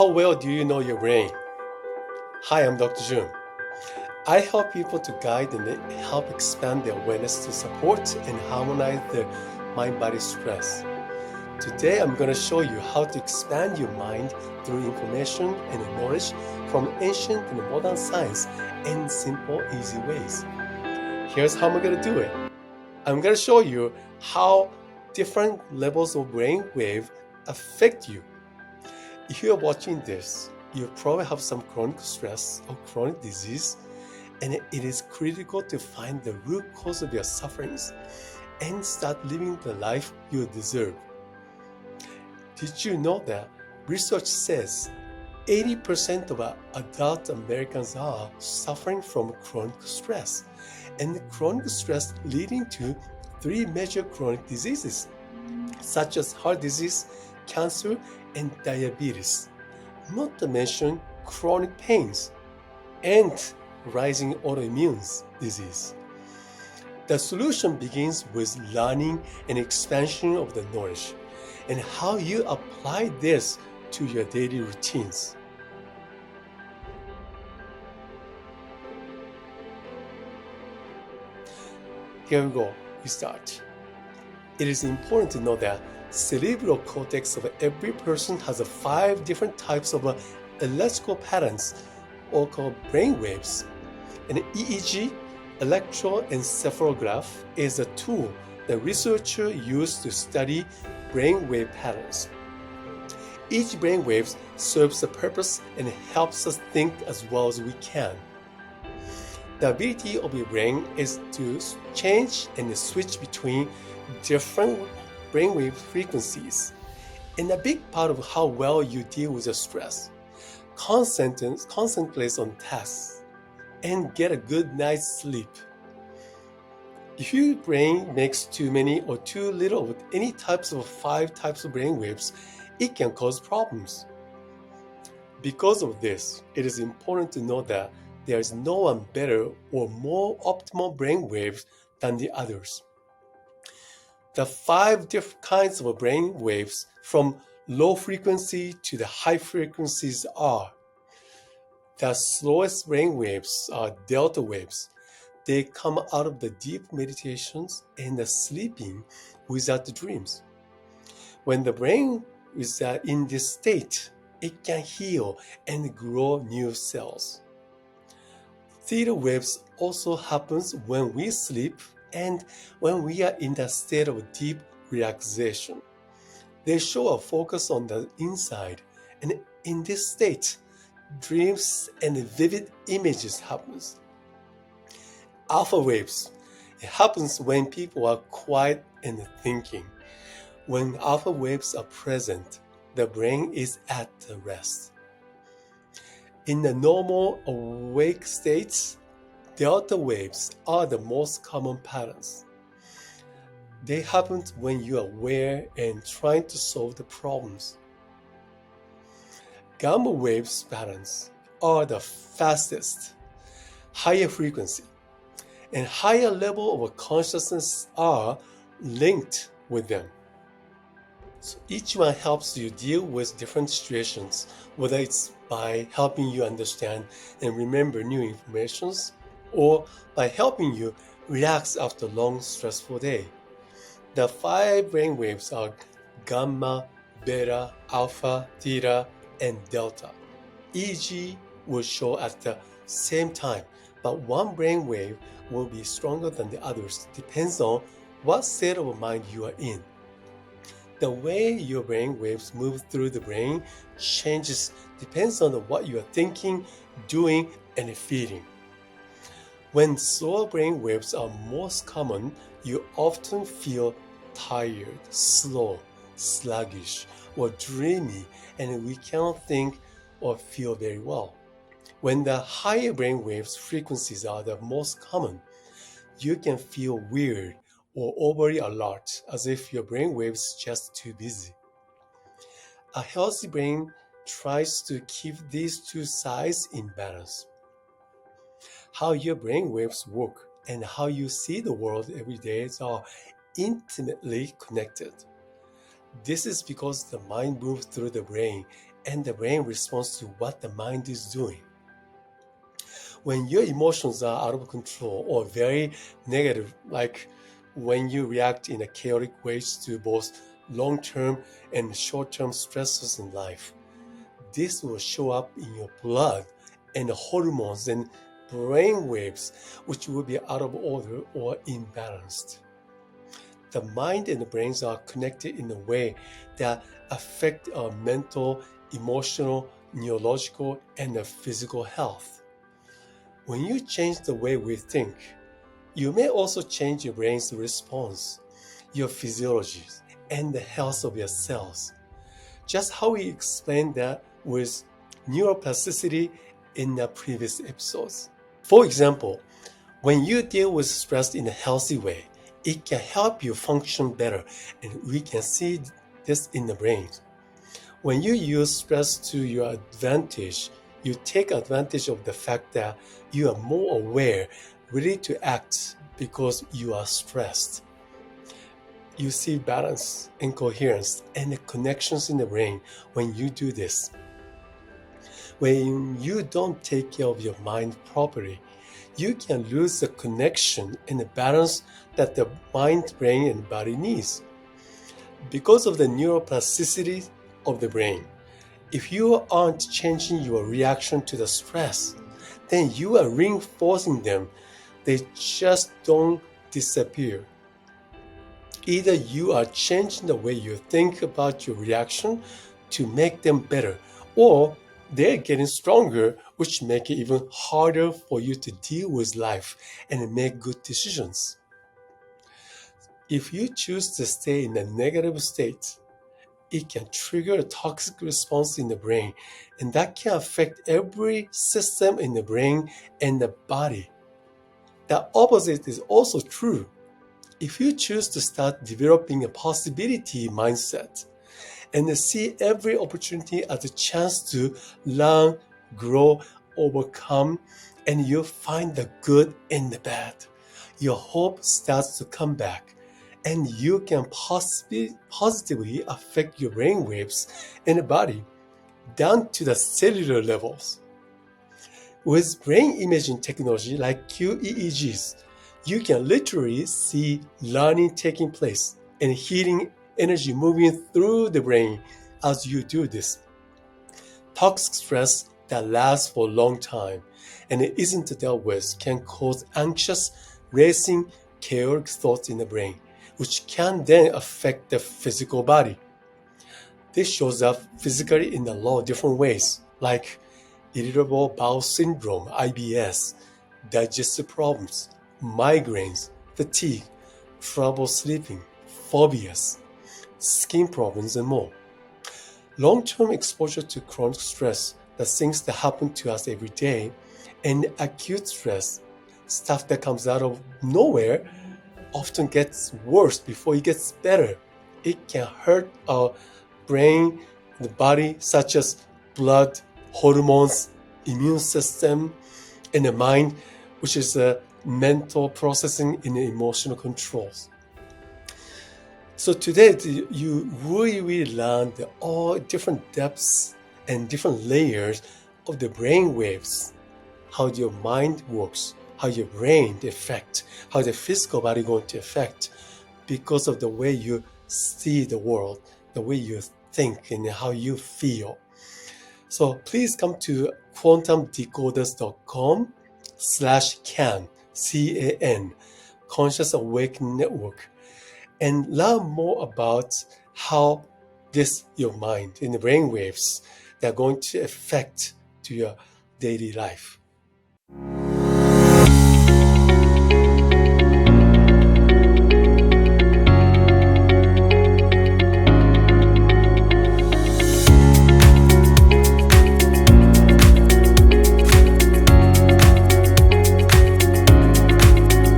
How well do you know your brain? Hi, I'm Dr. Jun. I help people to guide and help expand their awareness to support and harmonize their mind-body stress. Today, I'm going to show you how to expand your mind through information and knowledge from ancient and modern science in simple, easy ways. Here's how I'm going to do it. I'm going to show you how different levels of brainwave affect you. If you are watching this, you probably have some chronic stress or chronic disease, and it is critical to find the root cause of your sufferings and start living the life you deserve. Did you know that research says 80% of adult Americans are suffering from chronic stress, and chronic stress leading to 3 major chronic diseases, such as heart disease, cancer, and diabetes, not to mention chronic pains and rising autoimmune disease. The solution begins with learning and expansion of the knowledge and how you apply this to your daily routines. Here we go, we start. It is important to know that cerebral cortex of every person has 5 different types of electrical patterns, or called brain waves. An EEG, electroencephalograph, is a tool that researchers use to study brainwave patterns. Each brainwave serves a purpose and helps us think as well as we can. The ability of your brain is to change and switch between different brainwave frequencies, and a big part of how well you deal with your stress. Concentrate on tasks and get a good night's sleep. If your brain makes too many or too little of any types of 5 types of brain waves, it can cause problems. Because of this, it is important to know that there is no one better or more optimal brain waves than the others. The 5 different kinds of brain waves, from low frequency to the high frequencies, are: the slowest brain waves are delta waves. They come out of the deep meditations and the sleeping without the dreams. When the brain is in this state, it can heal and grow new cells. Theta waves also happens when we sleep and when we are in the state of deep relaxation. They show a focus on the inside, and in this state, dreams and vivid images happens. Alpha waves. It happens when people are quiet and thinking. When alpha waves are present, the brain is at rest. In the normal awake states, delta waves are the most common patterns. They happen when you are aware and trying to solve the problems. Gamma waves patterns are the fastest, higher frequency, and higher level of consciousness are linked with them. So each one helps you deal with different situations, whether it's by helping you understand and remember new informations, or by helping you relax after a long, stressful day. The 5 brain waves are gamma, beta, alpha, theta, and delta. EEG will show at the same time, but one brain wave will be stronger than the others. Depends on what state of mind you are in. The way your brain waves move through the brain changes depends on what you are thinking, doing, and feeling. When slow brain waves are most common, you often feel tired, slow, sluggish, or dreamy, and we cannot think or feel very well. When the higher brain waves frequencies are the most common, you can feel weird or overly alert, as if your brain waves just too busy. A healthy brain tries to keep these two sides in balance. How your brain waves work and how you see the world every day are intimately connected. This is because the mind moves through the brain and the brain responds to what the mind is doing. When your emotions are out of control or very negative, like when you react in a chaotic ways to both long-term and short-term stresses in life, this will show up in your blood and the hormones and brain waves, which will be out of order or imbalanced. The mind and the brains are connected in a way that affect our mental, emotional, neurological, and the physical health. When you change the way we think, you may also change your brain's response, your physiology, and the health of your cells. Just how we explained that with neuroplasticity in the previous episodes. For example, when you deal with stress in a healthy way, it can help you function better, and we can see this in the brain. When you use stress to your advantage, you take advantage of the fact that you are more aware, ready to act because you are stressed. You see balance and coherence and the connections in the brain when you do this. When you don't take care of your mind properly, you can lose the connection and the balance that the mind, brain, and body needs. Because of the neuroplasticity of the brain, if you aren't changing your reaction to the stress, then you are reinforcing them. They just don't disappear. Either you are changing the way you think about your reaction to make them better, or they're getting stronger, which make it even harder for you to deal with life and make good decisions. If you choose to stay in a negative state, it can trigger a toxic response in the brain, and that can affect every system in the brain and the body. The opposite is also true. If you choose to start developing a possibility mindset and see every opportunity as a chance to learn, grow, overcome, and you find the good in the bad, your hope starts to come back, and you can positively affect your brain waves in the body down to the cellular levels. With brain imaging technology like QEEGs, you can literally see learning taking place and healing energy moving through the brain as you do this. Toxic stress that lasts for a long time and it isn't dealt with can cause anxious, racing, chaotic thoughts in the brain, which can then affect the physical body. This shows up physically in a lot of different ways, like irritable bowel syndrome, IBS, digestive problems, migraines, fatigue, trouble sleeping, phobias, skin problems, and more. Long-term exposure to chronic stress, the things that happen to us every day, and acute stress, stuff that comes out of nowhere, often gets worse before it gets better. It can hurt our brain, the body, such as blood, hormones, immune system, and the mind, which is a mental processing and emotional controls. So today you really learn all different depths and different layers of the brain waves, how your mind works, how your brain affects, how the physical body going to affect because of the way you see the world, the way you think, and how you feel. So please come to quantumdecoders.com/CAN, CAN, Conscious Awakening Network, and learn more about how your mind and the brain waves that are going to affect to your daily life.